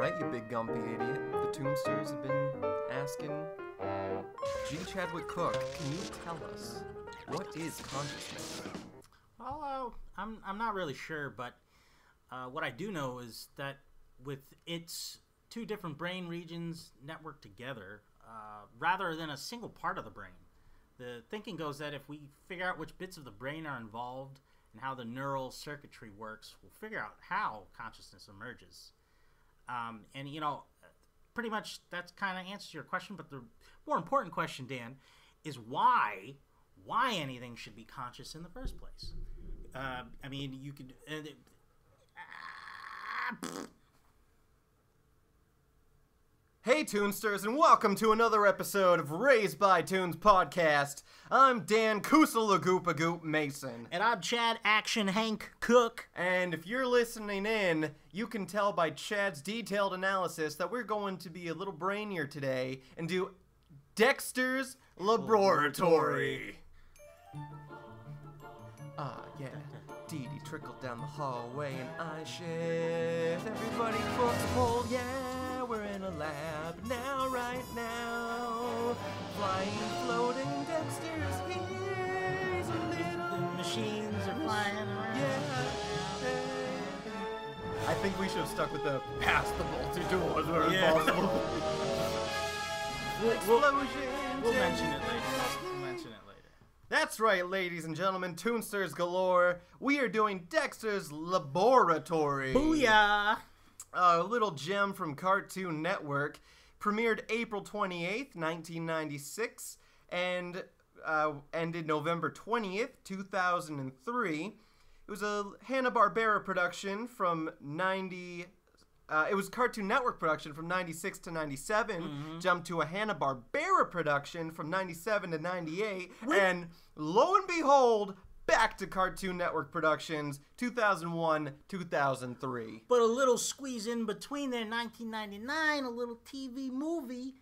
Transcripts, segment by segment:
right, you big gumpy idiot. The Tombsters have been asking, G. Chadwick Cook, can you tell us, what is consciousness? Well, I'm not really sure, but what I do know is that with its two different brain regions networked together, rather than a single part of the brain, the thinking goes that if we figure out which bits of the brain are involved and how the neural circuitry works, we'll figure out how consciousness emerges. And, you know, pretty much that kind of answers your question, but the more important question, Dan, is why anything should be conscious in the first place. I mean, you could... Hey Toonsters, and welcome to another episode of Raised by Toons podcast. I'm Dan Koosalagoop Mason. And I'm Chad Action Hank Cook. And if you're listening in, you can tell by Chad's detailed analysis that we're going to be a little brainier today and do Dexter's Laboratory. Ah, yeah. Dee Dee trickled down the hallway and I shift. Everybody books a hole, yeah. We're in a lab now, right now. Flying, floating, Dexter's here. He's a little... The machines are flying around. Yeah. I think we should have stuck with the past the bolted doors where possible. We'll mention it later. That's right, ladies and gentlemen, Toonsters galore. We are doing Dexter's Laboratory. Booyah! A little gem from Cartoon Network. Premiered April 28th, 1996, and ended November 20th, 2003. It was a Hanna-Barbera production from it was Cartoon Network production from 96 to 97, jumped to a Hanna-Barbera production from 97 to 98, and lo and behold, back to Cartoon Network productions, 2001, 2003. But a little squeeze in between there, 1999, a little TV movie,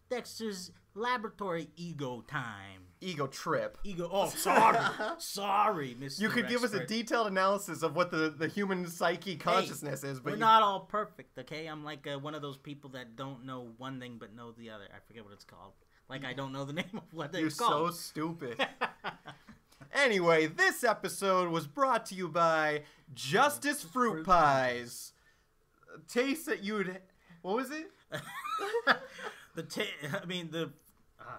Dexter's Laboratory Ego Time. Ego Trip. Oh, sorry. Sorry, Mr. You could give us a detailed analysis of what the human psyche consciousness is, but we're not all perfect, okay? I'm like one of those people that don't know one thing but know the other. I forget what it's called. Like I don't know the name of what it's called. You're so stupid. Anyway, this episode was brought to you by Justice Fruit Pies. Taste that you'd... What was it?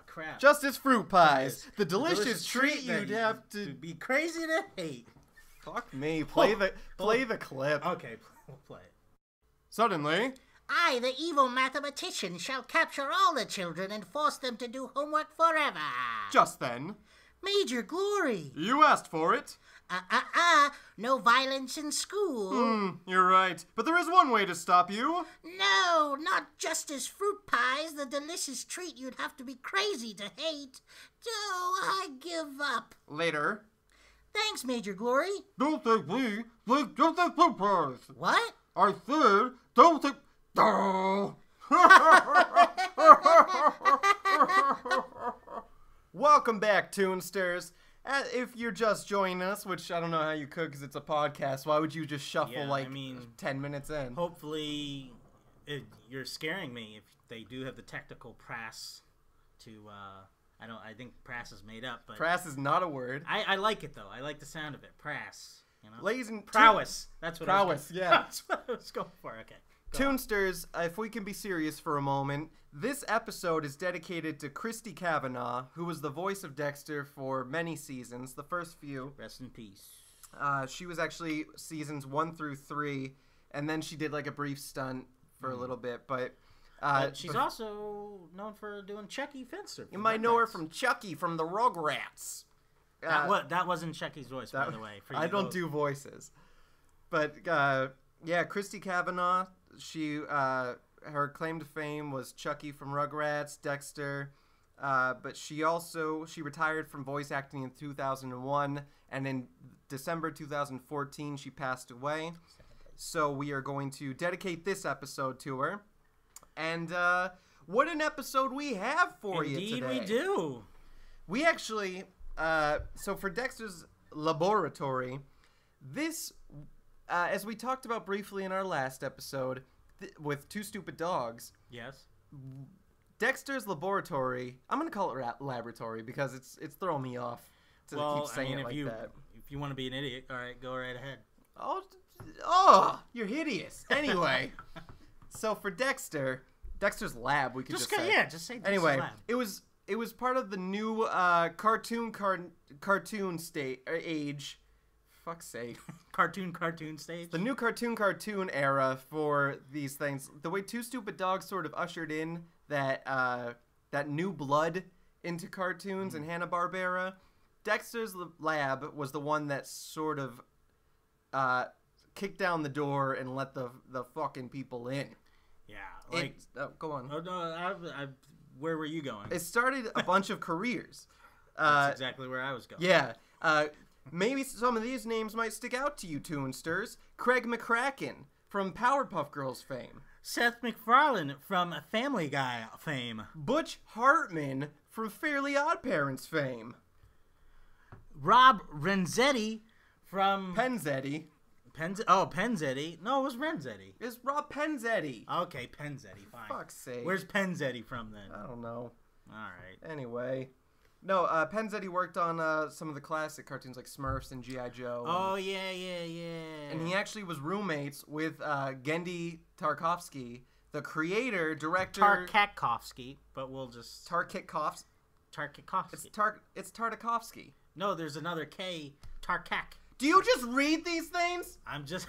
Crap. Justice Fruit Pies. The delicious treat you'd have to... be crazy to hate. Fuck me. Play the clip. Okay, we'll play it. Suddenly... I, the evil mathematician, shall capture all the children and force them to do homework forever. Just then... Major Glory. You asked for it. No violence in school. You're right. But there is one way to stop you. No, not Justice Fruit Pies, the delicious treat you'd have to be crazy to hate. So I give up. Later. Thanks, Major Glory. Don't take me, take Justice Fruit Pies. What? I said, don't take... Oh. Welcome back, Toonsters. If you're just joining us, which I don't know how you could because it's a podcast, why would you just shuffle 10 minutes in? Hopefully, you're scaring me if they do have the technical prass to, I think prass is made up, but... Prass is not a word. I like it, though. I like the sound of it. Prass, you know? Ladies and... Prowess. That's what Prowess, yeah. That's what I was going for, okay. Toonsters, if we can be serious for a moment, this episode is dedicated to Christy Cavanaugh, who was the voice of Dexter for many seasons, the first few. Rest in peace. She was actually seasons 1 through 3, and then she did like a brief stunt for a little bit, but... she's also known for doing Chucky Finster. You might know her from Chucky from the Rugrats. That wasn't Chucky's voice, by the way. I don't do voices. But, yeah, Christy Cavanaugh... her claim to fame was Chucky from Rugrats, Dexter, but she retired from voice acting in 2001, and in December 2014 she passed away. So we are going to dedicate this episode to her. And what an episode we have for you today. Indeed we do. We actually, so for Dexter's Laboratory, this... as we talked about briefly in our last episode, with Two Stupid Dogs. Yes. Dexter's laboratory. I'm gonna call it laboratory because it's throwing me off to keep saying it like that. If you want to be an idiot, all right, go right ahead. Oh, you're hideous. Anyway, so for Dexter's lab, we could just say. Yeah, just say Dexter's anyway, lab. it was part of the new cartoon age. Fuck's sake. Cartoon stage. The new cartoon era for these things. The way Two Stupid Dogs sort of ushered in that new blood into cartoons and Hanna-Barbera. Dexter's lab was the one that sort of kicked down the door and let the fucking people in. Yeah, go on. Oh no, where were you going? It started a bunch of careers. That's exactly where I was going. Yeah. Maybe some of these names might stick out to you, Toonsters. Craig McCracken from Powerpuff Girls fame. Seth MacFarlane from Family Guy fame. Butch Hartman from Fairly OddParents fame. Rob Renzetti from Penzetti. Penzetti. No, it was Renzetti. It's Rob Penzetti. Okay, Penzetti. Fine. Fuck's sake. Where's Penzetti from then? I don't know. All right. Anyway. No, Penzetti worked on some of the classic cartoons like Smurfs and G.I. Joe. Oh, yeah. And he actually was roommates with Gendy Tarkovsky, the creator, director... Tartakovsky, but we'll just... Tartakovsky. It's Tartakovsky. No, there's another K. Tarkak. Do you just read these things? I'm just...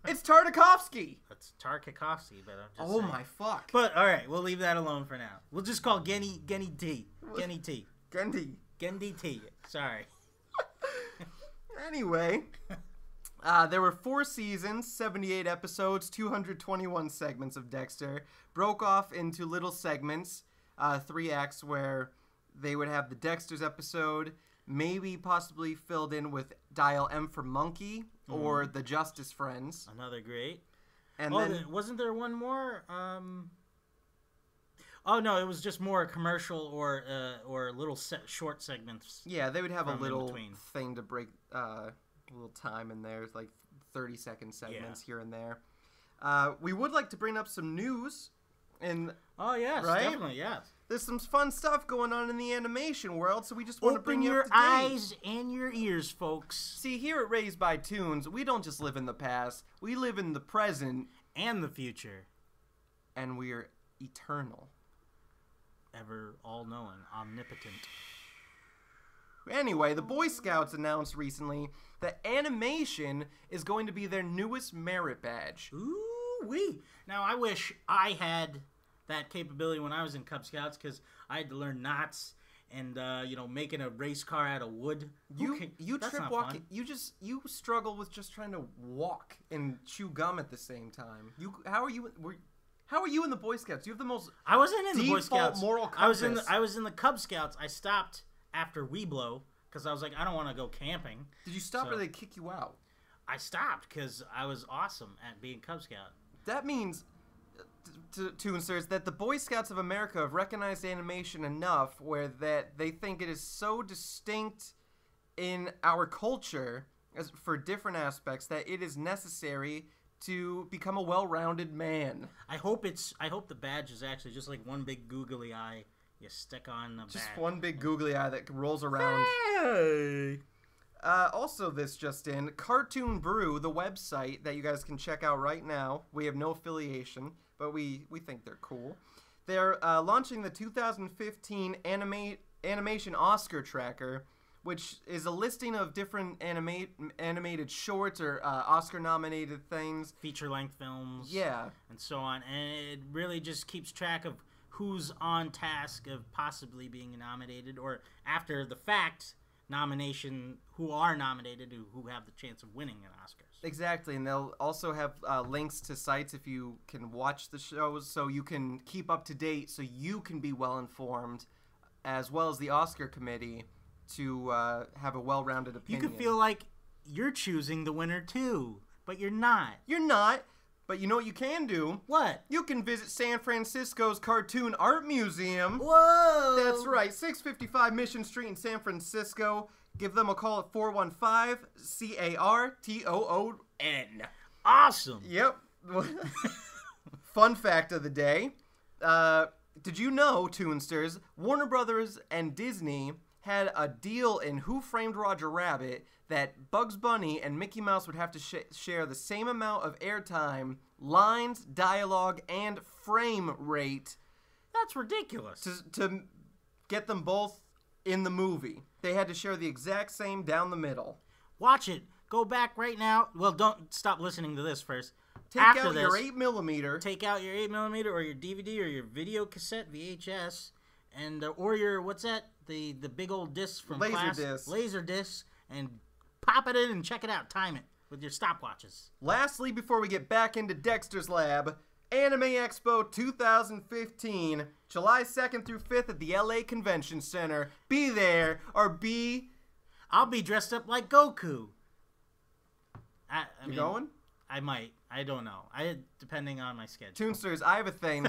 It's Tartakovsky. That's Tartakovsky, but I'm just Oh, saying. my fuck. But, all right, we'll leave that alone for now. We'll just call Gendy T. Gendy T. Gendy T. Sorry. Anyway, there were 4 seasons, 78 episodes, 221 segments of Dexter. Broke off into little segments, 3 acts where they would have the Dexter's episode, maybe possibly filled in with Dial M for Monkey or the Justice Friends. Another great. And then wasn't there one more? Oh no, it was just more commercial or little short segments. Yeah, they would have a little thing to break a little time in there, like 30-second segments here and there. We would like to bring up some news. Oh yes, right? Definitely, yes. There's some fun stuff going on in the animation world, so we just want to bring you up to date. Open your eyes and your ears, folks. See, here at Raised by Toons, we don't just live in the past. We live in the present. And the future. And we are eternal. Ever all-knowing, omnipotent. Anyway, the Boy Scouts announced recently that animation is going to be their newest merit badge. Ooh-wee. Now, I wish I had that capability when I was in Cub Scouts, because I had to learn knots and, making a race car out of wood. You trip walking. You struggle with just trying to walk and chew gum at the same time. How are you in the Boy Scouts? You have the most. I wasn't in the Boy Scouts. Moral compass. I was in the Cub Scouts. I stopped after Weeblo because I was like, I don't want to go camping. Did you stop or they kick you out? I stopped because I was awesome at being Cub Scout. That means, Toonsters, that the Boy Scouts of America have recognized animation enough where that they think it is so distinct in our culture for different aspects that it is necessary to become a well-rounded man. I hope the badge is actually just like one big googly eye you stick on the badge. Just one big googly eye that rolls around. Hey! Also, this just in, Cartoon Brew, the website that you guys can check out right now. We have no affiliation, but we think they're cool. They're launching the 2015 Animation Oscar Tracker, which is a listing of different animated shorts or Oscar-nominated things. Feature-length films. Yeah. And so on. And it really just keeps track of who's on task of possibly being nominated, or after the fact nomination, who are nominated, who have the chance of winning an Oscars. Exactly, and they'll also have links to sites if you can watch the shows, so you can keep up to date, so you can be well-informed, as well as the Oscar committee, to have a well-rounded opinion. You can feel like you're choosing the winner, too, but you're not. You're not, but you know what you can do? What? You can visit San Francisco's Cartoon Art Museum. Whoa! That's right, 655 Mission Street in San Francisco. Give them a call at 415-CARTOON. Awesome! Yep. fun fact of the day. Did you know, Toonsters, Warner Brothers and Disney had a deal in Who Framed Roger Rabbit that Bugs Bunny and Mickey Mouse would have to share the same amount of airtime, lines, dialogue, and frame rate. That's ridiculous. To get them both in the movie. They had to share the exact same down the middle. Watch it. Go back right now. Well, don't stop listening to this first. Take out your 8mm. Take out your 8mm or your DVD or your video cassette, VHS, and or your, what's that? The big old disc from class. Laser disc. And pop it in and check it out. Time it with your stopwatches. Lastly, before we get back into Dexter's Lab, Anime Expo 2015, July 2nd through 5th at the LA Convention Center. Be there or be... I'll be dressed up like Goku. I mean, going? I might. I don't know. Depending on my schedule. Toonsters, I have a thing.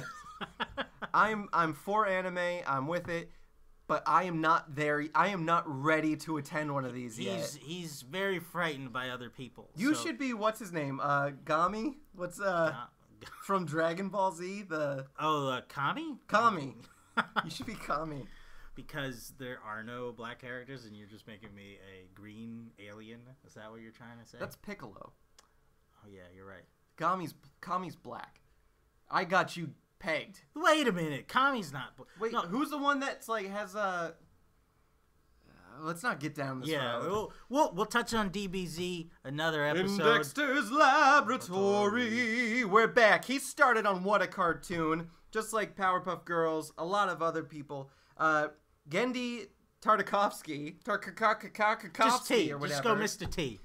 I'm for anime. I'm with it. But I am not there. I am not ready to attend one of these yet. He's very frightened by other people. You should be, what's his name? Gami? What's from Dragon Ball Z? Kami? Kami. You should be Kami. Because there are no black characters and you're just making me a green alien? Is that what you're trying to say? That's Piccolo. Oh yeah, you're right. Kami's black. I got you pegged. Wait a minute. Kami's not... Wait, no. Who's the one that's like has a... let's not get down this road. We'll touch on DBZ another episode. In Dexter's Laboratory. We're back. He started on What a Cartoon, just like Powerpuff Girls, a lot of other people. Gendy Tartakovsky, just T, or whatever. Just go Mr. T.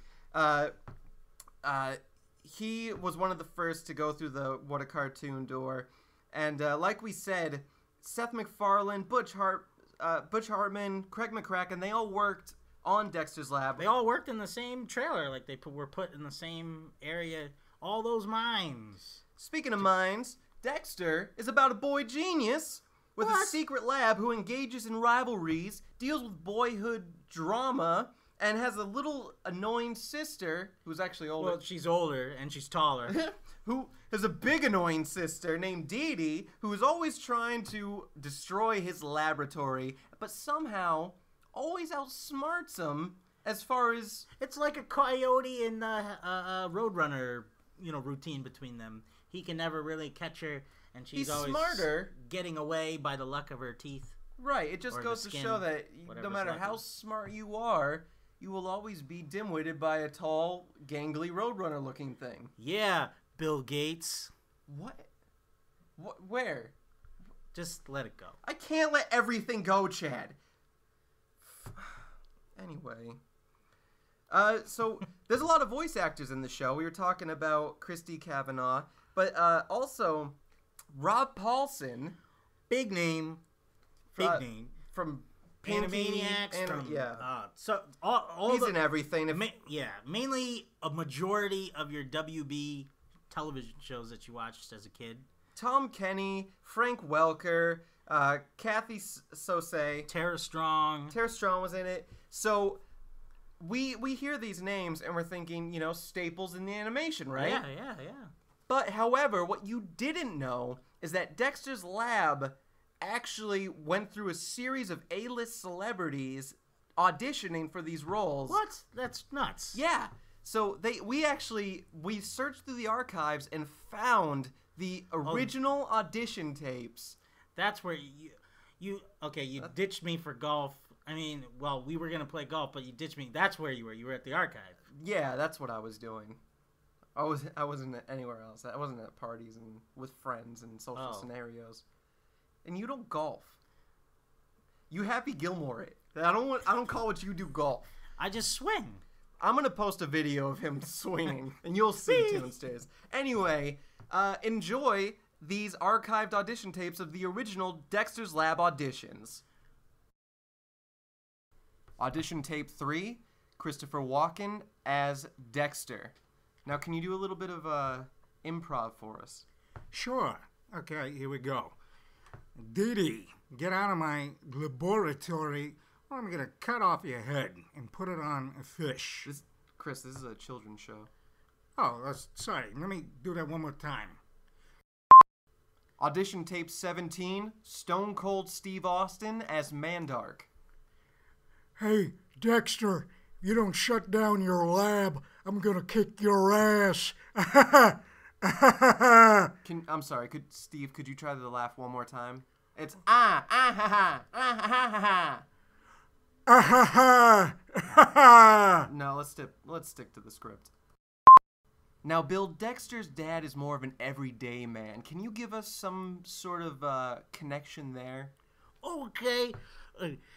He was one of the first to go through the What a Cartoon door. And like we said, Seth MacFarlane, Butch Hartman, Craig McCracken, they all worked on Dexter's Lab. They all worked in the same trailer. Like, they were put in the same area. All those mines. Speaking of mines, Dexter is about a boy genius with a secret lab who engages in rivalries, deals with boyhood drama, and has a little annoying sister who's actually older. Well, she's older and she's taller. Who has a big annoying sister named Dee Dee, who is always trying to destroy his laboratory, but somehow always outsmarts him as far as... It's like a coyote and a roadrunner, routine between them. He can never really catch her, and she's always smarter, getting away by the luck of her teeth. Right, it just goes to show that no matter how smart you are, you will always be dim-witted by a tall, gangly roadrunner-looking thing. Yeah, Bill Gates. What? Where? Just let it go. I can't let everything go, Chad. Anyway. So, there's a lot of voice actors in the show. We were talking about Christy Cavanaugh. But also, Rob Paulson. Big name. From Pinky. Animaniacs. Yeah. So he's in everything. Mainly a majority of your WB television shows that you watched as a kid. Tom Kenny, Frank Welker, Kathy Sose. Tara Strong. Tara Strong was in it. So we hear these names and we're thinking, staples in the animation, right? Yeah. But, however, what you didn't know is that Dexter's Lab actually went through a series of A-list celebrities auditioning for these roles. What? That's nuts. Yeah. So we searched through the archives and found the original audition tapes. That's where you ditched me for golf. I mean, well, we were going to play golf, but you ditched me. That's where you were. You were at the archive. Yeah, that's what I was doing. I wasn't anywhere else. I wasn't at parties and with friends and social scenarios. And you don't golf. You Happy Gilmore it. I don't call what you do golf. I just swing. I'm gonna post a video of him swinging, and you'll see Toonsters. Anyway, enjoy these archived audition tapes of the original Dexter's Lab auditions. Audition tape 3, Christopher Walken as Dexter. Now, can you do a little bit of improv for us? Sure. Okay, here we go. Dee Dee, get out of my laboratory or I'm going to cut off your head and put it on a fish. Chris, this is a children's show. Oh, sorry. Let me do that one more time. Audition tape 17, Stone Cold Steve Austin as Mandark. Hey, Dexter, if you don't shut down your lab, I'm gonna kick your ass. I'm sorry, could you try the laugh one more time? It's ha ha ha. No, let's stick to the script. Now, Bill, Dexter's dad is more of an everyday man. Can you give us some sort of connection there? Okay.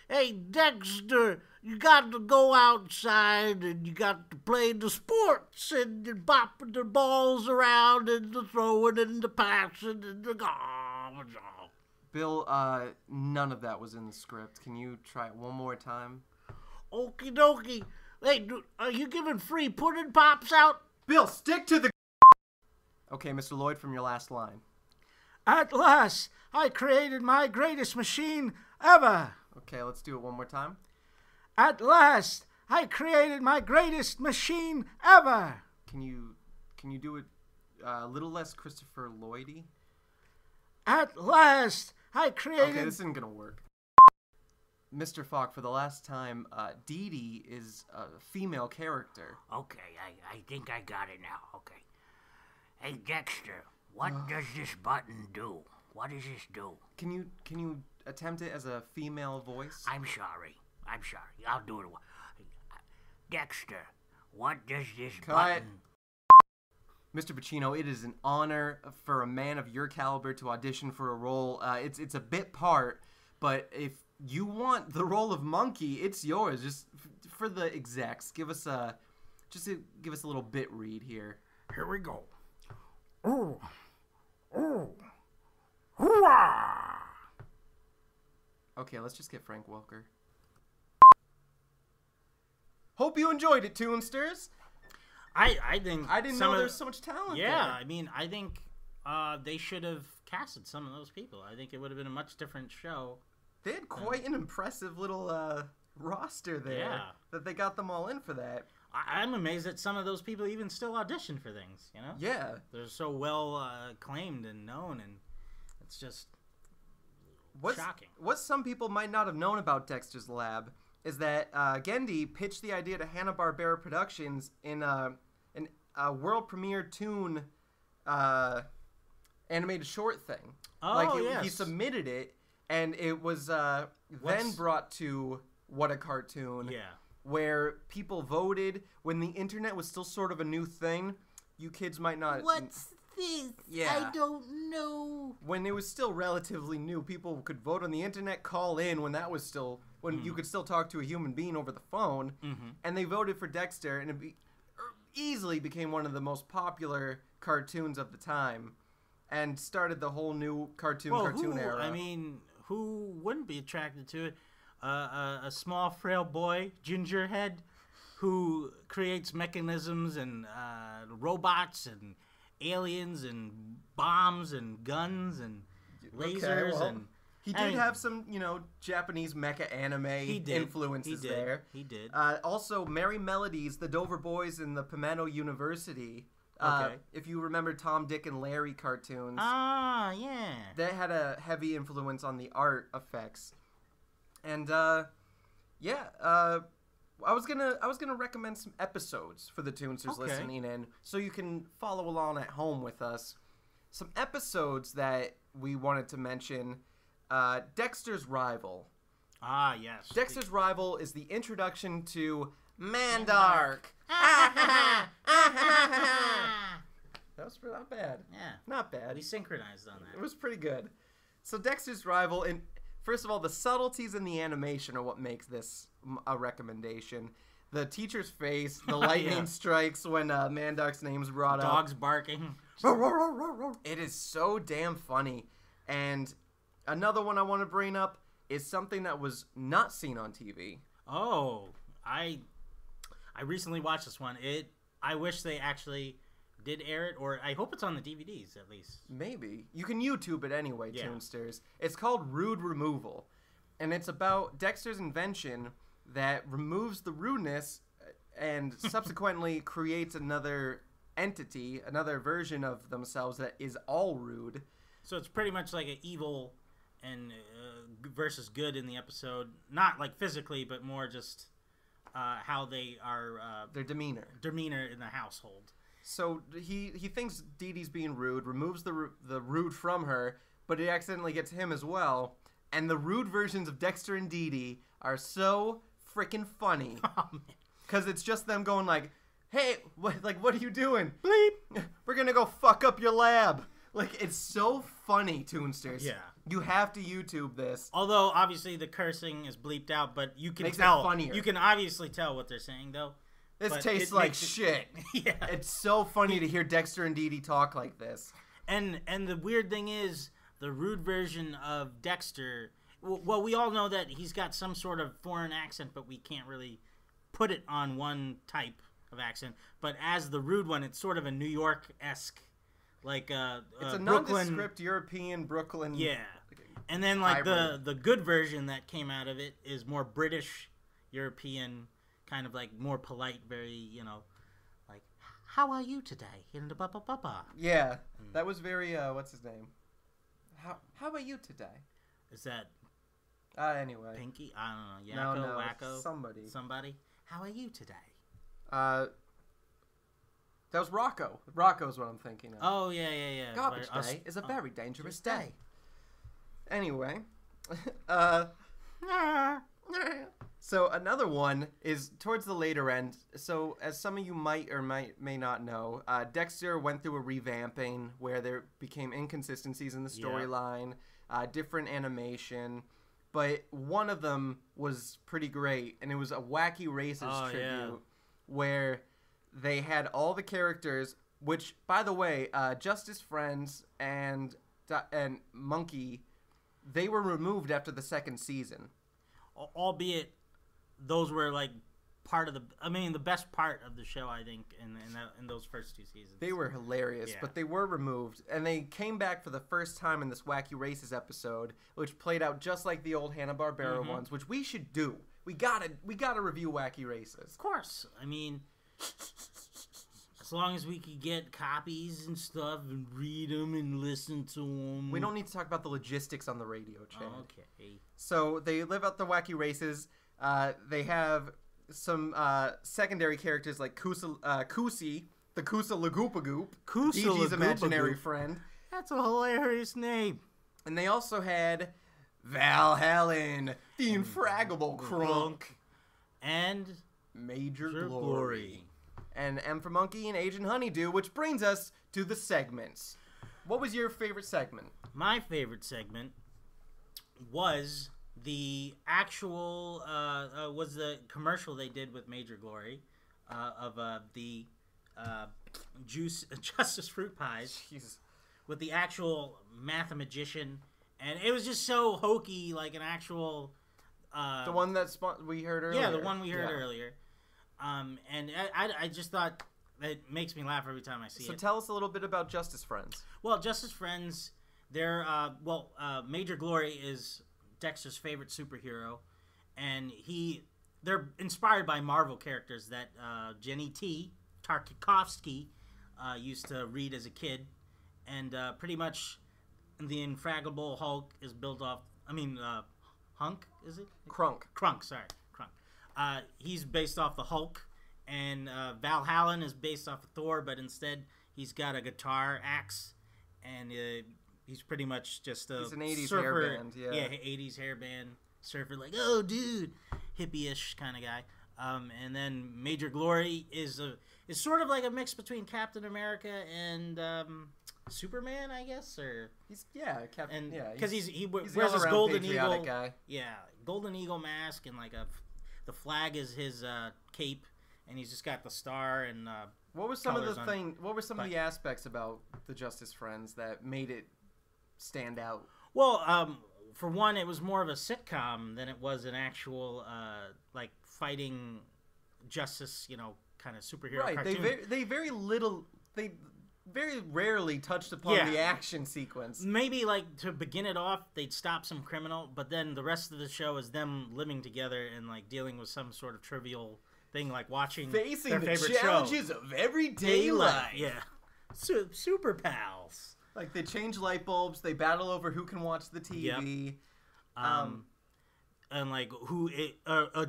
Hey, Dexter, you got to go outside and you got to play the sports and the bopping the balls around and the throwing and the passing and the Bill, none of that was in the script. Can you try it one more time? Okie dokie. Hey, are you giving free pudding pops out? Bill, stick to the... Okay, Mr. Lloyd, from your last line. At last, I created my greatest machine ever. Okay, let's do it one more time. At last, I created my greatest machine ever. Can you do it a little less Christopher Lloyd-y? At last, I created... Okay, this isn't gonna work. Mr. Falk, for the last time, Dee Dee is a female character. Okay, I think I got it now. Okay. Hey, Dexter, what does this button do? What does this do? Can you attempt it as a female voice? I'm sorry. I'll do it. Dexter, what does this button... Mr. Pacino, it is an honor for a man of your caliber to audition for a role. It's a bit part, but if you want the role of Monkey, it's yours. Just for the execs, give us a little bit read here. Here we go. Oh, hooah! Okay, let's just get Frank Welker. Hope you enjoyed it, Toonsters. I think I didn't know there's so much talent there. I mean, I think they should have casted some of those people. I think it would have been a much different show. They had quite an impressive little roster there that they got them all in for that. I'm amazed that some of those people even still audition for things, you know? Yeah. They're so well claimed and known, and it's just shocking. What some people might not have known about Dexter's Lab is that Gendy pitched the idea to Hanna-Barbera Productions in a world premiere toon animated short thing. He submitted it, and it was then brought to What a Cartoon. Yeah. Where people voted when the internet was still sort of a new thing. You kids might not... What's this? Yeah. I don't know. When it was still relatively new, people could vote on the internet, call in when that was still... When you could still talk to a human being over the phone. Mm-hmm. And they voted for Dexter, and it easily became one of the most popular cartoons of the time. And started the whole new cartoon era. I mean, who wouldn't be attracted to it? A small, frail boy, Gingerhead, who creates mechanisms and robots and aliens and bombs and guns and lasers. And he did have some, Japanese mecha anime influences there. He did. Also, Merry Melodies, the Dover Boys, and the Pimento University. If you remember Tom, Dick, and Larry cartoons. Ah, yeah. That had a heavy influence on the art effects. And I was gonna recommend some episodes for the Toonsters listening in, so you can follow along at home with us. Some episodes that we wanted to mention: Dexter's Rival. Ah, yes. Dexter's Rival is the introduction to Mandark. That was not bad. Yeah, not bad. We synchronized on that. It was pretty good. So Dexter's Rival, and first of all, the subtleties in the animation are what makes this a recommendation. The teacher's face, the lightning strikes when Mandark's name's brought up. Dogs barking. It is so damn funny. And another one I want to bring up is something that was not seen on TV. Oh, I recently watched this one. I wish they actually did air it, or I hope it's on the DVDs at least. Maybe. You can YouTube it anyway, Toonsters. It's called Rude Removal, and it's about Dexter's invention that removes the rudeness and subsequently creates another entity, another version of themselves that is all rude. So it's pretty much like an evil and versus good in the episode. Not like physically, but more just how they are... their demeanor. Demeanor in the household. So he thinks Dee Dee's being rude, removes the rude from her, but it accidentally gets him as well. And the rude versions of Dexter and Dee Dee are so freaking funny. Oh, man. Because it's just them going like, hey, what are you doing? Bleep! We're gonna go fuck up your lab. Like, it's so funny, Toonsters. Yeah. You have to YouTube this. Although, obviously, the cursing is bleeped out, but you can Makes tell. it funnier. You can obviously tell what they're saying, though. This But tastes it like makes it- shit. Yeah. It's so funny to hear Dexter and Dee Dee talk like this. And the weird thing is, the rude version of Dexter... Well, we all know that he's got some sort of foreign accent, but we can't really put it on one type of accent. But as the rude one, it's sort of a New York-esque, like It's a Brooklyn, nondescript European Brooklyn. yeah. And then like hybrid. the good version that came out of it is more British, European, kind of like more polite, very like how are you today? And the ba. Yeah, that was very. What's his name? How about you today? Is that Anyway. Pinky? I don't know. Yakko, No, Wacko, somebody. How are you today? That was Rocco. Rocco's what I'm thinking of. Oh yeah. Garbage But day is a very dangerous day. day. Anyway, so another one is towards the later end. So as some of you may not know, Dexter went through a revamping where there became inconsistencies in the storyline, different animation, but one of them was pretty great, and it was a Wacky Races tribute where they had all the characters, which, by the way, Justice Friends and Monkey, they were removed after the second season. Albeit, those were like part of the best part of the show, I think, in those first two seasons. They were hilarious, but they were removed, and they came back for the first time in this Wacky Races episode, which played out just like the old Hanna-Barbera ones, which we should do. We gotta review Wacky Races. Of course. I mean, as long as we could get copies and stuff and read them and listen to them. We don't need to talk about the logistics on the radio channel. Okay. So they live out the Wacky Races. They have some secondary characters like Kusi, the Kusa Lagoopagoop, DG's imaginary friend. That's a hilarious name. And they also had Valhallen, the infraggable Crunk, and Major Glory, and M for Monkey and Agent Honeydew, which brings us to the segments. What was your favorite segment? My favorite segment was the actual was the commercial they did with Major Glory of the Justice Fruit Pies. Jesus. With the actual mathematician, and it was just so hokey, like an actual The one that we heard earlier. yeah, the one we heard earlier. And I just thought it makes me laugh every time I see it. So tell us a little bit about Justice Friends. Well, Justice Friends, they're Major Glory is Dexter's favorite superhero, and they're inspired by Marvel characters that Jenny T. Tartakovsky used to read as a kid, and pretty much the Infraggable Hulk is built off. Hunk, is it? Crunk. Crunk. He's based off the Hulk, and Valhallen is based off of Thor, but instead he's got a guitar axe, and he's pretty much just a He's an 80s surfer, hairband, yeah. 80s hairband surfer, like, oh, dude, hippie-ish kind of guy. And then Major Glory is sort of like a mix between Captain America and Superman, I guess, or Captain. because he he's wears the his all-around golden patriotic eagle guy. golden eagle mask, and like the flag is his cape, and he's just got the star and What were some of colors the What were some of the aspects about the Justice Friends that made it stand out? well, for one, it was more of a sitcom than it was an actual like fighting justice, kind of superhero Right. cartoon. They very rarely touched upon the action sequence. Maybe like to begin it off, they'd stop some criminal, but then the rest of the show is them living together and like dealing with some sort of trivial thing, like watching Facing their the favorite challenges show. of everyday life. Yeah, super pals. Like, they change light bulbs. They battle over who can watch the TV. Yep. And like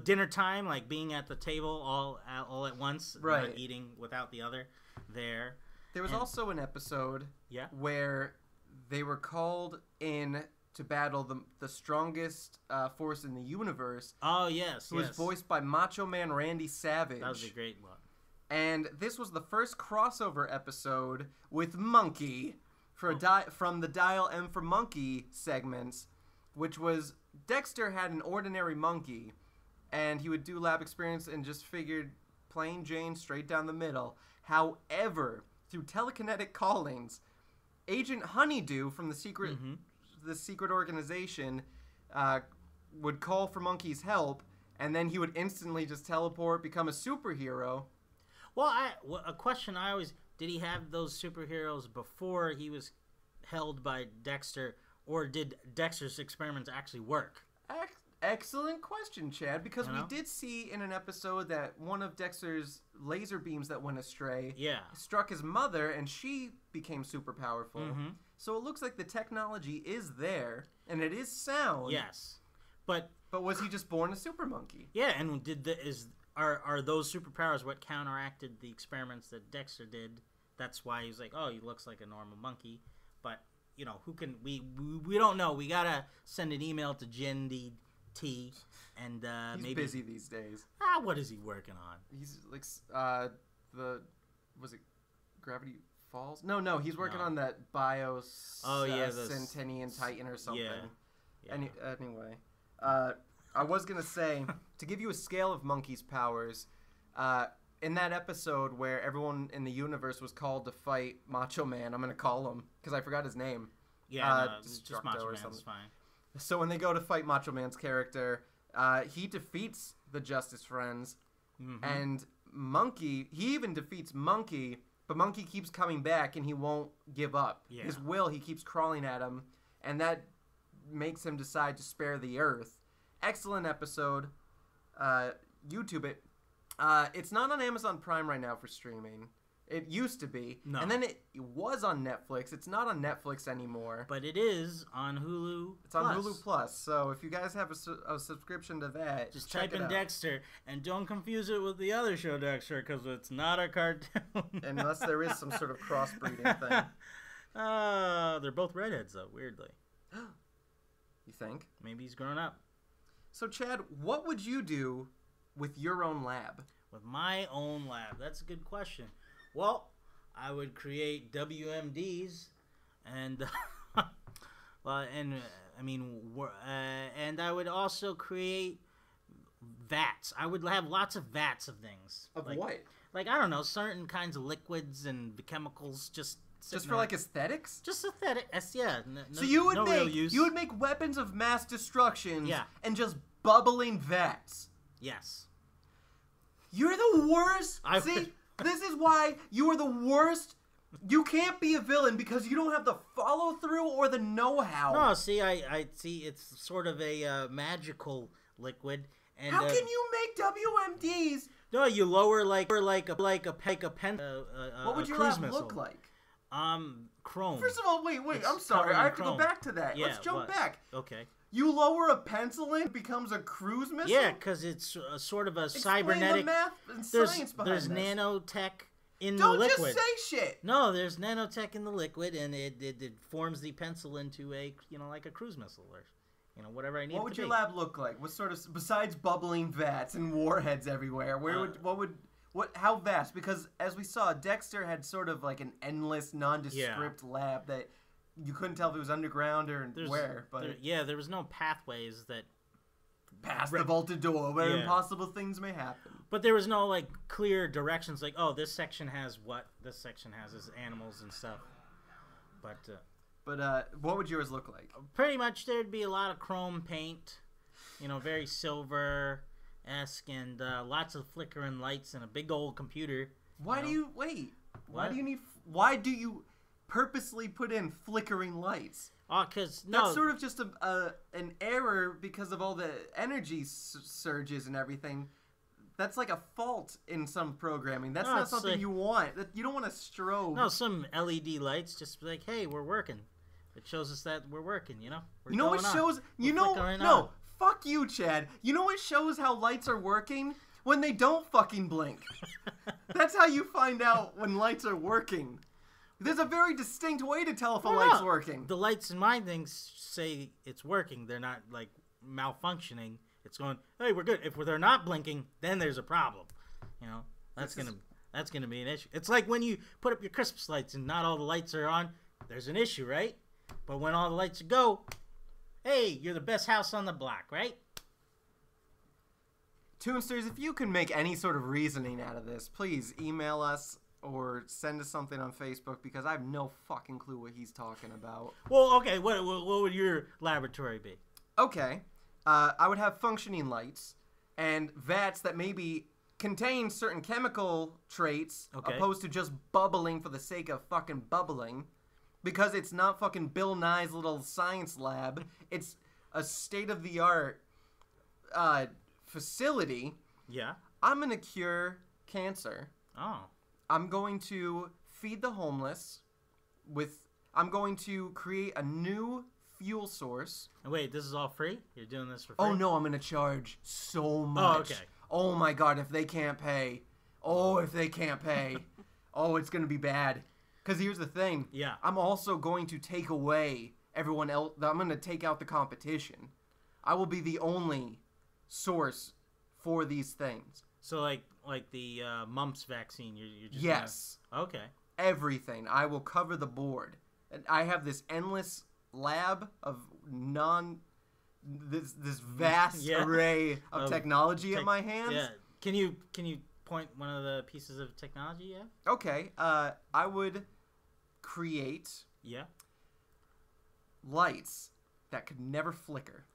dinner time, like being at the table all at once, right? Not eating without the other. There was also an episode, where they were called in to battle the strongest force in the universe. Oh yes, who was voiced by Macho Man Randy Savage. That was a great one. And this was the first crossover episode with Monkey from the Dial M for Monkey segments, which was Dexter had an ordinary monkey, and he would do lab experiments and just figured plain Jane straight down the middle. However, through telekinetic callings, Agent Honeydew from the secret organization would call for Monkey's help, and then he would instantly just teleport, become a superhero. Well, a question I always... Did he have those superheroes before he was held by Dexter, or did Dexter's experiments actually work? Excellent question, Chad, because we did see in an episode that one of Dexter's laser beams that went astray struck his mother, and she became super powerful. Mm-hmm. So it looks like the technology is there, and it is sound. Yes. But was he just born a super monkey? Yeah, and are those superpowers what counteracted the experiments that Dexter did? That's why he's like, oh, he looks like a normal monkey. But, you know, who can... We don't know. We gotta send an email to Jen T, and he's maybe... busy these days. What is he working on? He's like, was it Gravity Falls? No, he's working on that Centennian Titan or something. Yeah. Anyway, I was gonna say, to give you a scale of Monkey's powers, in that episode where everyone in the universe was called to fight Macho Man, I'm gonna call him because I forgot his name. Yeah, just Macho Man's fine. So when they go to fight Macho Man's character, he defeats the Justice Friends, and Monkey, he even defeats Monkey, but Monkey keeps coming back and he won't give up. Yeah. His will, he keeps crawling at him, and that makes him decide to spare the Earth. Excellent episode. YouTube it. It's not on Amazon Prime right now for streaming. It used to be. No. And then it was on Netflix. It's not on Netflix anymore. But it is on Hulu. It's on Hulu Plus. So if you guys have a subscription to that, just type in Dexter. And don't confuse it with the other show, Dexter, because it's not a cartoon. Unless there is some sort of crossbreeding thing. They're both redheads, though, weirdly. You think? Maybe he's grown up. So, Chad, what would you do with your own lab? With my own lab? That's a good question. Well, I would create WMDs, and and I would also create vats. I would have lots of vats of things. Of what? Like, I don't know, certain kinds of liquids and chemicals. Just for like aesthetics? Just aesthetic. Yeah. So you would make weapons of mass destruction. And just bubbling vats. Yes. You're the worst. See. This is why you are the worst. You can't be a villain because you don't have the follow through or the know-how. No, see, I see. It's sort of a magical liquid. And how can you make WMDs? No, you lower like a pen. What would your lab look like? Chrome. First of all, wait. I'm sorry. I have to go back to that. Yeah, let's jump back. Okay. You lower a pencil in, it becomes a cruise missile? Yeah, because it's sort of a cybernetic... Explain the math and science behind There's nanotech in the liquid. Don't just say shit! No, there's nanotech in the liquid, and it forms the pencil into a, like a cruise missile, or, whatever I need. What would your lab look like? What sort of, besides bubbling vats and warheads everywhere, how vast? Because, as we saw, Dexter had sort of like an endless, nondescript lab that... You couldn't tell if it was underground or where, but... There was no pathways that... Past the vaulted door, where impossible things may happen. But there was no, clear directions, this section has what, this section has animals and stuff. But what would yours look like? Pretty much there'd be a lot of chrome paint, very silver-esque, and lots of flickering lights and a big old computer. Why do you purposely put in flickering lights? Because that's sort of just an error because of all the energy surges and everything. That's like a fault in some programming. That's No, not it's something like- you want. You don't want a strobe. No, some LED lights just be like, hey, we're working. It shows us that we're working, you know? We're You know what going on. shows? You We're know? flickering No, on. fuck you, Chad. You know what shows how lights are working? When they don't fucking blink. That's how you find out when lights are working. There's a very distinct way to tell if a Well, light's no. working. The lights in my things say it's working. They're not, like, malfunctioning. It's going, hey, we're good. If they're not blinking, then there's a problem. You know? That's gonna be an issue. It's like when you put up your Christmas lights and not all the lights are on, there's an issue, right? But when all the lights go, hey, you're the best house on the block, right? Toonsters, if you can make any sort of reasoning out of this, please email us or send us something on Facebook because I have no fucking clue what he's talking about. Well, okay, what would your laboratory be? Okay, I would have functioning lights and vats that maybe contain certain chemical traits Okay. opposed to just bubbling for the sake of fucking bubbling because it's not fucking Bill Nye's little science lab. It's a state-of-the-art facility. Yeah. I'm going to cure cancer. Oh. I'm going to feed the homeless I'm going to create a new fuel source. And wait, this is all free? You're doing this for free? Oh no, I'm going to charge so much. okay. Oh my god, if they can't pay. Oh, if they can't pay. Oh, it's going to be bad. Cuz here's the thing. Yeah. I'm also going to take away everyone else. I'm going to take out the competition. I will be the only source for these things. So like the mumps vaccine, you're just Yes. Okay. Everything. I will cover the board. And I have this endless lab of this vast Yeah. array of Of technology at my hands. Yeah. Can you point one of the pieces of technology you have? Okay. I would create Yeah. lights that could never flicker.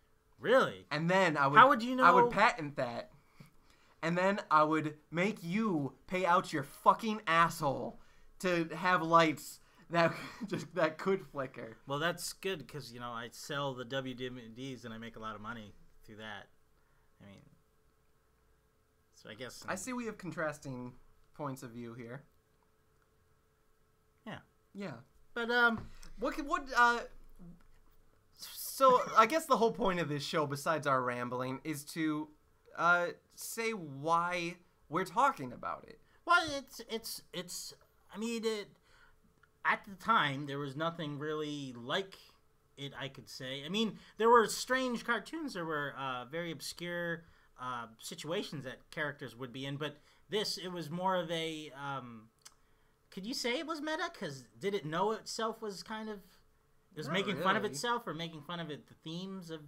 Really? And then I would How would you know? I would patent that. And then I would make you pay out your fucking asshole to have lights that that could flicker. Well, that's good because I sell the WDs and I make a lot of money through that. I mean, so I guess I see we have contrasting points of view here. Yeah. Yeah. But So I guess the whole point of this show, besides our rambling, is to say why we're talking about it. well, it's. I mean, at the time there was nothing really like it. I could say. I mean, there were strange cartoons. There were very obscure situations that characters would be in, but it was more of a. Could you say it was meta? Because did it know itself was kind of. It was Not making fun of really. itself or making fun of the themes of.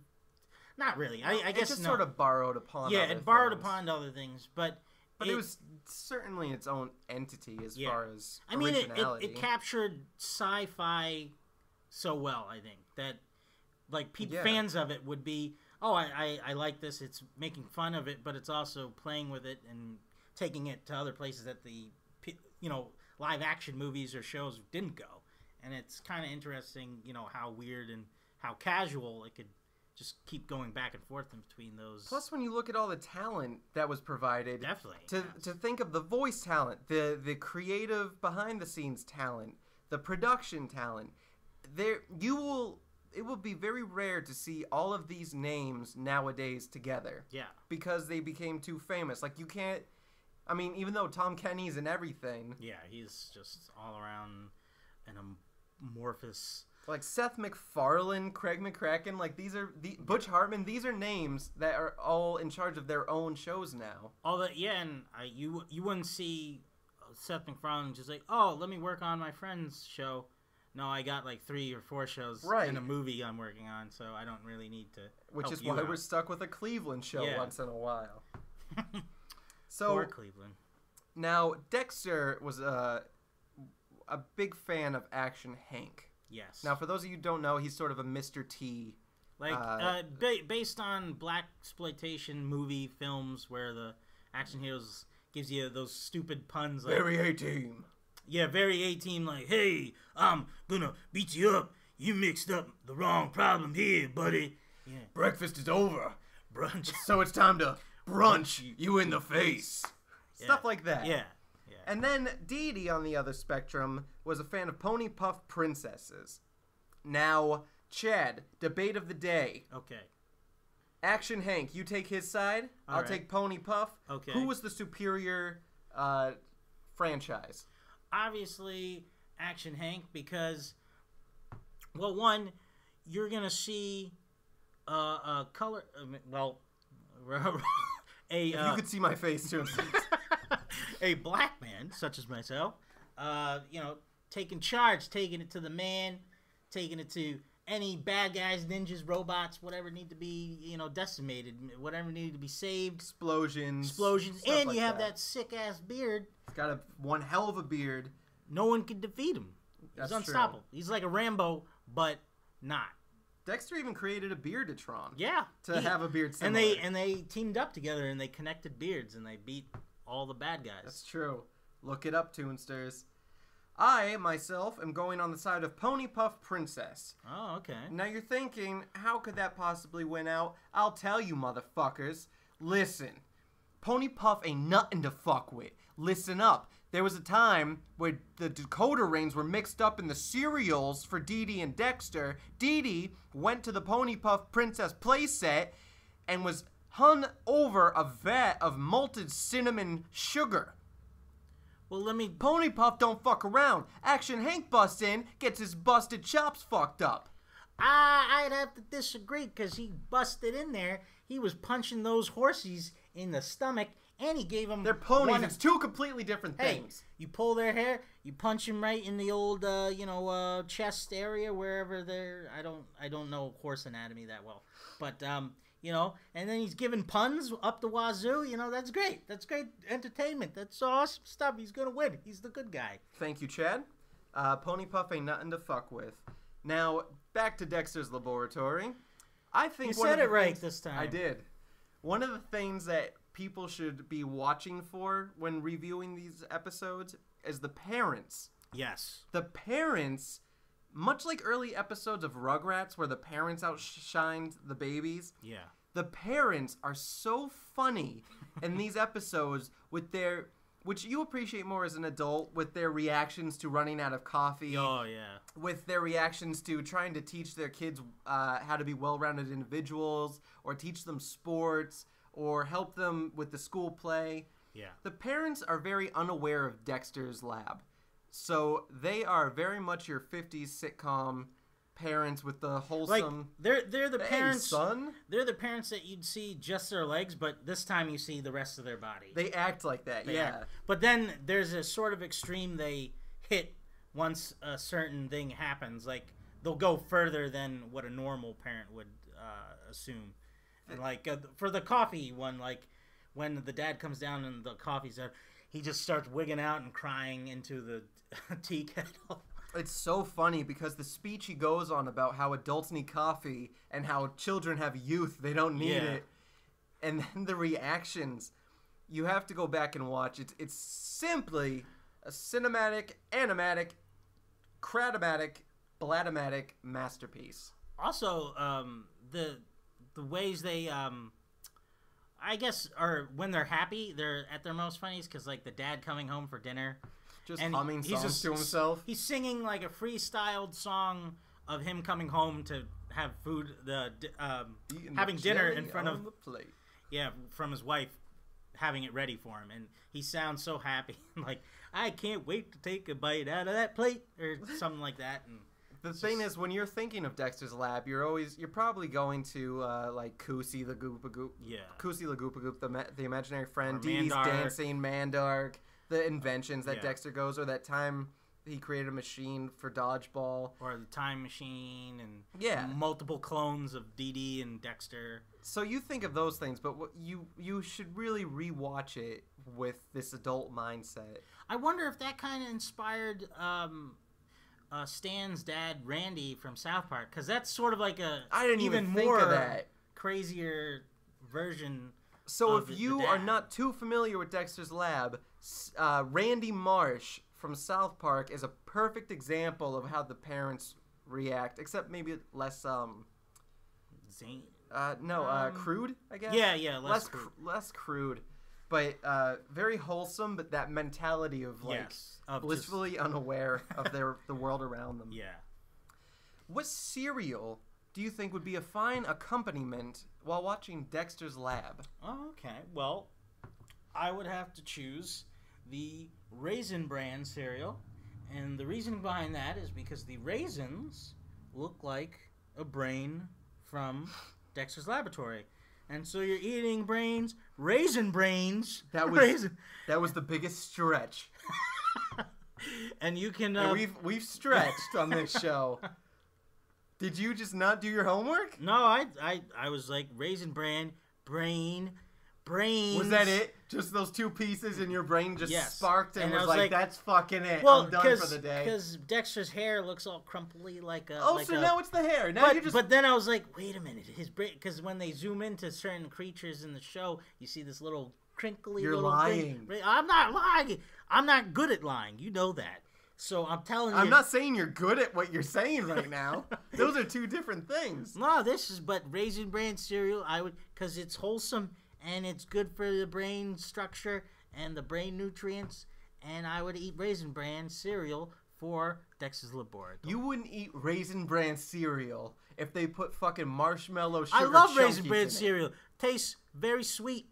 Not really. I It guess just no. sort of borrowed upon. Yeah, other it borrowed things. upon other things, but But it was certainly its own entity as Yeah. far as I mean, originality. it captured sci-fi so well. I think that like Yeah. fans of it would be, oh, I like this. It's making fun of it, but it's also playing with it and taking it to other places that the live action movies or shows didn't go. And it's kind of interesting, how weird and how casual it could just keep going back and forth in between those. Plus, when you look at all the talent that was provided, Definitely. to think of the voice talent, the creative behind the scenes talent, the production talent, it will be very rare to see all of these names nowadays together. Yeah. Because they became too famous. Like you can't. I mean, even though Tom Kenny's in everything, Yeah, he's just all around an amorphous. like Seth MacFarlane, Craig McCracken, like Butch Hartman, these are names that are all in charge of their own shows now. All that, yeah, and you wouldn't see Seth MacFarlane just like, oh, let me work on my friend's show. No, I got like 3 or 4 shows Right. in a movie I'm working on, so I don't really need to. Which help is you why out. we're stuck with a Cleveland show Yeah. once in a while. So Or Cleveland. now Dexter was a big fan of Action Hank. Yes. Now, for those of you who don't know, he's sort of a Mr. T. like based on black exploitation movie films where the action heroes gives you those stupid puns like Very A-team. yeah, very A-team, like, hey, I'm gonna beat you up. You mixed up the wrong problem here, buddy. Yeah, Breakfast is over, brunch. so it's time to Brunch you in the face. Stuff like that. Yeah. And then Dee Dee, on the other spectrum, was a fan of Pony Puff Princesses. Now, Chad, debate of the day. Okay. Action Hank, you take his side. I'll take Pony Puff. Okay. Who was the superior franchise? Obviously, Action Hank, because, well, one, you're going to see a color, If you could see my face, too. a black man, such as myself, taking charge, taking it to the man, taking it to any bad guys, ninjas, robots, whatever need to be, decimated, whatever needed to be saved. Explosions. And like you have that sick-ass beard. He's got one hell of a beard. No one can defeat him. He's unstoppable. True. He's like a Rambo, but not. Dexter even created a Beardatron. Yeah. To have a beard similar. And they teamed up together and they connected beards and they beat all the bad guys. That's true. Look it up, Toonsters. I, myself, am going on the side of Pony Puff Princess. Oh, okay. Now you're thinking, how could that possibly win out? I'll tell you, motherfuckers. Listen. Pony Puff ain't nothing to fuck with. Listen up. There was a time where the decoder rings were mixed up in the cereals for Dee Dee and Dexter. Dee Dee went to the Pony Puff Princess playset and was hung over a vat of malted cinnamon sugar. Well, Pony Puff don't fuck around. Action Hank busts in, gets his busted chops fucked up. I'd have to disagree because he busted in there. He was punching those horses in the stomach, and he gave them. They're ponies. It's two completely different things. You pull their hair, you punch them right in the old, chest area, wherever they're. I don't know horse anatomy that well, but and then he's giving puns up the wazoo. That's great. That's great entertainment. That's awesome stuff. He's gonna win. He's the good guy. Thank you, Chad. Pony Puff ain't nothing to fuck with. Now back to Dexter's Laboratory. I think you said it right this time. I did. One of the things that people should be watching for when reviewing these episodes is the parents. Yes. The parents, much like early episodes of Rugrats where the parents outshined the babies. Yeah. The parents are so funny in these episodes with their, which you appreciate more as an adult, with their reactions to running out of coffee. Oh, yeah. With their reactions to trying to teach their kids how to be well-rounded individuals, or teach them sports, or help them with the school play. Yeah. The parents are very unaware of Dexter's lab. So they are very much your 50s sitcom parents with the wholesome... Like, they're the parents... son? They're the parents that you'd see just their legs, but this time you see the rest of their body. They act like that, yeah. But then there's a sort of extreme they hit once a certain thing happens. Like, they'll go further than what a normal parent would assume. And, like, for the coffee one, like, when the dad comes down and the coffee's out, he just starts wigging out and crying into the tea kettle. It's so funny because the speech he goes on about how adults need coffee and how children have youth, they don't need it. And then the reactions, you have to go back and watch. It's simply a cinematic, animatic, cratomatic, blatomatic masterpiece. Also, the ways they, I guess, are when they're happy, they're at their most funniest because, like, the dad coming home for dinner. Just humming songs to himself. He's singing like a freestyled song of him coming home to have food, having dinner in front of the plate. Yeah, from his wife, having it ready for him, and he sounds so happy, like I can't wait to take a bite out of that plate or something like that. And the thing is, when you're thinking of Dexter's Lab, you're probably going to like Koosie the Goopa Goop, Koosie the Goopa Goop, the imaginary friend, Dee Dee's dancing, Mandark. The inventions that Dexter goes, or that time he created a machine for dodgeball. Or the time machine, and multiple clones of Dee Dee and Dexter. So you think of those things, but you should really rewatch it with this adult mindset. I wonder if that kind of inspired Stan's dad, Randy, from South Park, because that's sort of like I didn't even think of that. Crazier version. So if you are not too familiar with Dexter's Lab, Randy Marsh from South Park is a perfect example of how the parents react, except maybe less Crude, I guess. Yeah, less crude. Less crude, but very wholesome. But that mentality of like of blissfully unaware of the world around them. Yeah. What cereal do you think would be a fine accompaniment while watching Dexter's Lab? Okay, well, I would have to choose the Raisin Bran cereal, and the reason behind that is because the raisins look like a brain from Dexter's Laboratory. And so you're eating brains, raisin brains. That was the biggest stretch. And you can and we've stretched on this show. Did you just not do your homework? No, I was like raisin bran, brains. Was that it? Just those two pieces in your brain just sparked and was like, that's fucking it. Well, I'm done for the day. Because Dexter's hair looks all crumply like a... Oh, like so now it's the hair. Now you just... But then I was like, wait a minute. His brain... Because when they zoom into certain creatures in the show, you see this little crinkly You're little lying. thing. I'm not lying. I'm not good at lying. You know that. So I'm telling you... I'm not saying you're good at what you're saying right now. Those are two different things. No, but Raisin Bran cereal, I would... Because it's wholesome and it's good for the brain structure and the brain nutrients, and I would eat Raisin Bran cereal for Dexter's Laboratory. You wouldn't eat Raisin Bran cereal if they put fucking marshmallow sugar I love Raisin Chunkies Bran in cereal. Tastes very sweet.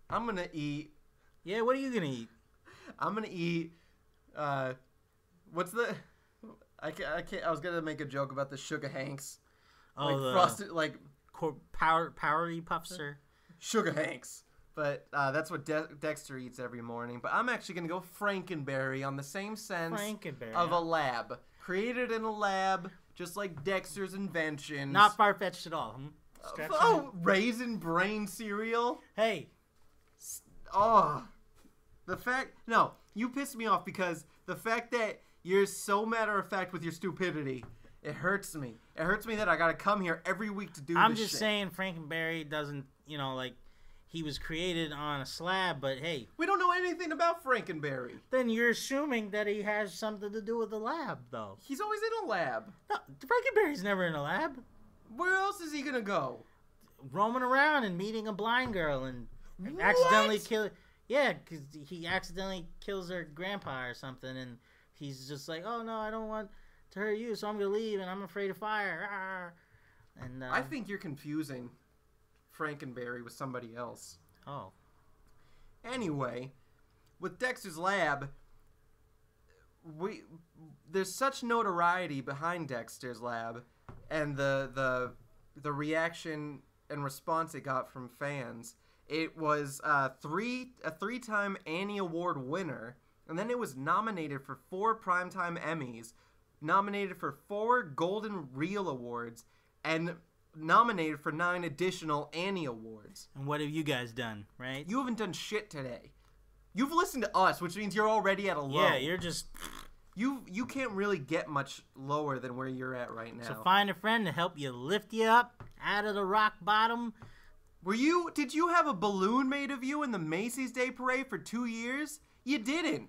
I'm gonna eat... Yeah, what are you gonna eat? I'm gonna eat... what's the... I can't... I was gonna make a joke about the Sugar Hanks. Oh, like the... frosted... Like... Powery Puffs, or... Sugar Hanks. But that's what Dexter eats every morning. But I'm actually going to go Frankenberry on the same sense of a lab. Created in a lab, just like Dexter's inventions. Not far-fetched at all. Raisin Brain cereal? Hey. Oh. No, you pissed me off because the fact that you're so matter-of-fact with your stupidity, it hurts me. It hurts me that I got to come here every week to do this I'm just shit. saying Frankenberry doesn't, he was created on a slab, but hey. We don't know anything about Frankenberry. Then you're assuming that he has something to do with the lab, though. He's always in a lab. No, Frankenberry's never in a lab. Where else is he gonna go? Roaming around and meeting a blind girl and accidentally kill... Yeah, because he accidentally kills her grandpa or something, and he's just like, oh, no, I don't want to hurt you, so I'm going to leave, and I'm afraid of fire. And I think you're confusing Frankenberry with somebody else. Oh. Anyway, with Dexter's Lab, there's such notoriety behind Dexter's Lab, and the reaction and response it got from fans. It was a three-time Annie Award winner, and then it was nominated for 4 Primetime Emmys, nominated for 4 Golden Reel Awards, and nominated for 9 additional Annie Awards. And what have you guys done, right? You haven't done shit today. You've listened to us, which means you're already at a low. Yeah, you're just... You can't really get much lower than where you're at right now. So find a friend to help you lift you up out of the rock bottom. Did you have a balloon made of you in the Macy's Day Parade for 2 years? You didn't.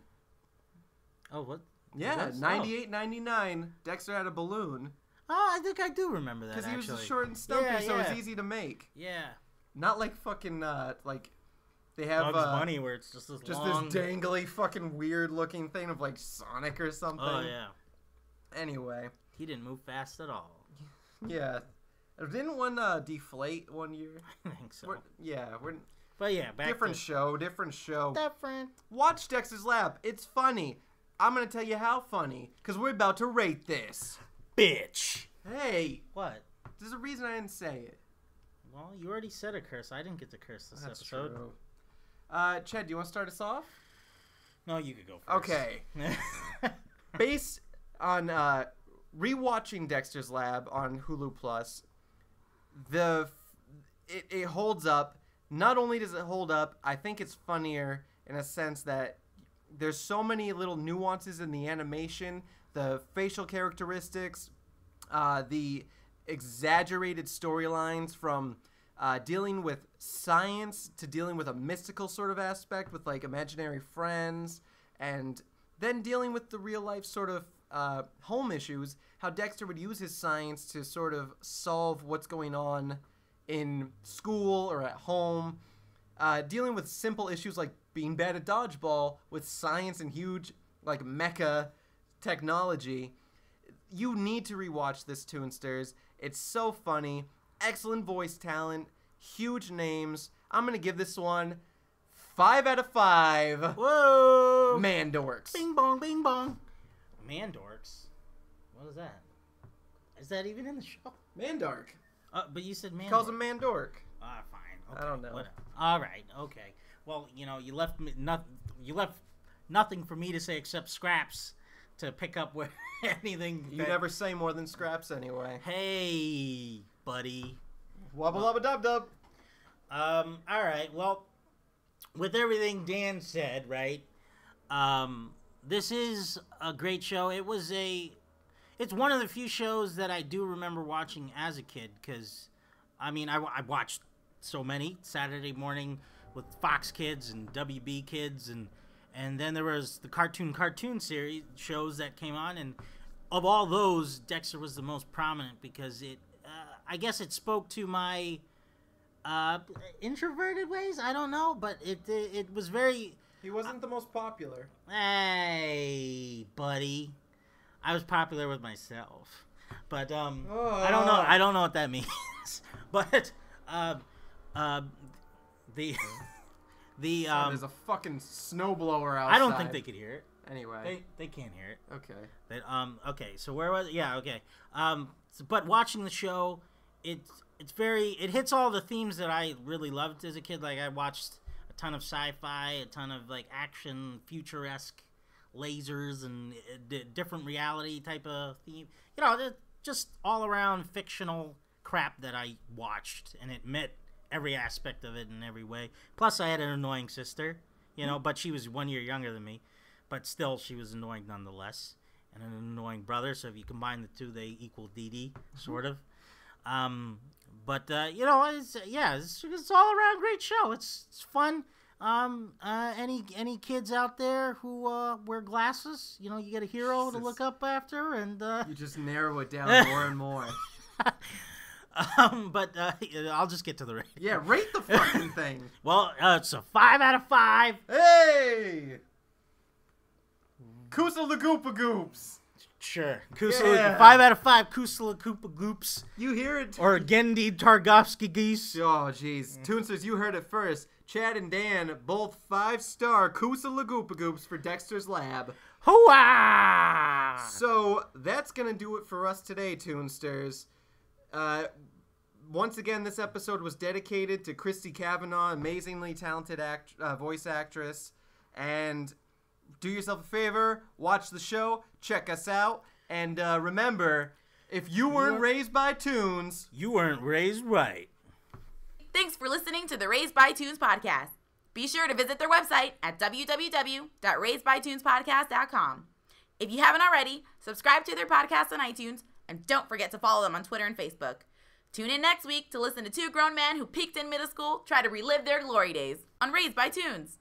Oh, what? Yeah, 98, 99, Dexter had a balloon. Oh, I think I do remember that, because he was short and stumpy, so it was easy to make. Yeah. Not like fucking, they have... Bugs Bunny, where it's just this long... this dangly fucking weird-looking thing of, like, Sonic or something. Oh, yeah. Anyway. He didn't move fast at all. Yeah. Didn't one deflate one year? I think so. But yeah, different show. Different. Watch Dexter's Lab. It's funny. I'm going to tell you how funny, because we're about to rate this. Bitch. Hey. What? There's a reason I didn't say it. Well, you already said a curse. I didn't get to curse this That's episode. True. Chad, do you want to start us off? No, you could go first. Okay. Based on rewatching Dexter's Lab on Hulu Plus, it holds up. Not only does it hold up, I think it's funnier in a sense that there's so many little nuances in the animation, the facial characteristics, the exaggerated storylines from dealing with science to dealing with a mystical sort of aspect with like imaginary friends, and then dealing with the real life sort of home issues, how Dexter would use his science to sort of solve what's going on in school or at home, dealing with simple issues like being bad at dodgeball with science and huge, like, mecha technology. You need to rewatch this, Toonsters. It's so funny. Excellent voice talent. Huge names. I'm going to give this one 5 out of 5. Whoa! Mandorks. Bing bong, bing bong. Mandorks? What is that? Is that even in the show? Mandark. But you said Mandork. Calls him Mandork. Fine. Okay, I don't know. Whatever. All right. Okay. Well, you left me you left nothing for me to say except scraps to pick up where anything. You never say more than scraps anyway. Hey, buddy. Wubba lubba dub dub. All right. Well, with everything Dan said, right? This is a great show. It's one of the few shows that I do remember watching as a kid, because, I mean, I watched so many Saturday morning with Fox Kids and WB Kids, and then there was the cartoon series shows that came on, and of all those, Dexter was the most prominent because I guess it spoke to my introverted ways. I don't know, but it was very. He wasn't the most popular. Hey, buddy. I was popular with myself, but I don't know what that means. But there's a fucking snowblower outside. I don't think they could hear it. Anyway, they can't hear it. Okay. Okay. So where was it? Yeah. Okay. But watching the show, it hits all the themes that I really loved as a kid. Like, I watched a ton of sci-fi, a ton of like action, futuresque lasers and different reality type of theme. Just all around fictional crap that I watched, and it met every aspect of it in every way. Plus, I had an annoying sister, but she was 1 year younger than me, but still, she was annoying nonetheless, and an annoying brother. So if you combine the two, they equal Dee Dee, sort of. It's all around great show. It's fun. Any kids out there who wear glasses, you get a hero to look up after, and you just narrow it down more and more. But I'll just get to the rating. Yeah, rate the fucking thing. Well, it's a 5 out of 5. Hey! Kusa the Goopa Goops. Sure. 5 out of 5 Kusala Koopa Goops. You hear it? Or Gendy Targovsky Geese. Oh, jeez. Toonsters, you heard it first. Chad and Dan, both 5-star Kusala Goopa Goops for Dexter's Lab. Hooah! So, that's going to do it for us today, Toonsters. Once again, this episode was dedicated to Christy Cavanaugh, amazingly talented voice actress. And do yourself a favor, watch the show, check us out, and remember, if you weren't raised by tunes, you weren't raised right. Thanks for listening to the Raised by Tunes podcast. Be sure to visit their website at www.raisedbytunespodcast.com. If you haven't already, subscribe to their podcast on iTunes, and don't forget to follow them on Twitter and Facebook. Tune in next week to listen to two grown men who peaked in middle school try to relive their glory days on Raised by Tunes.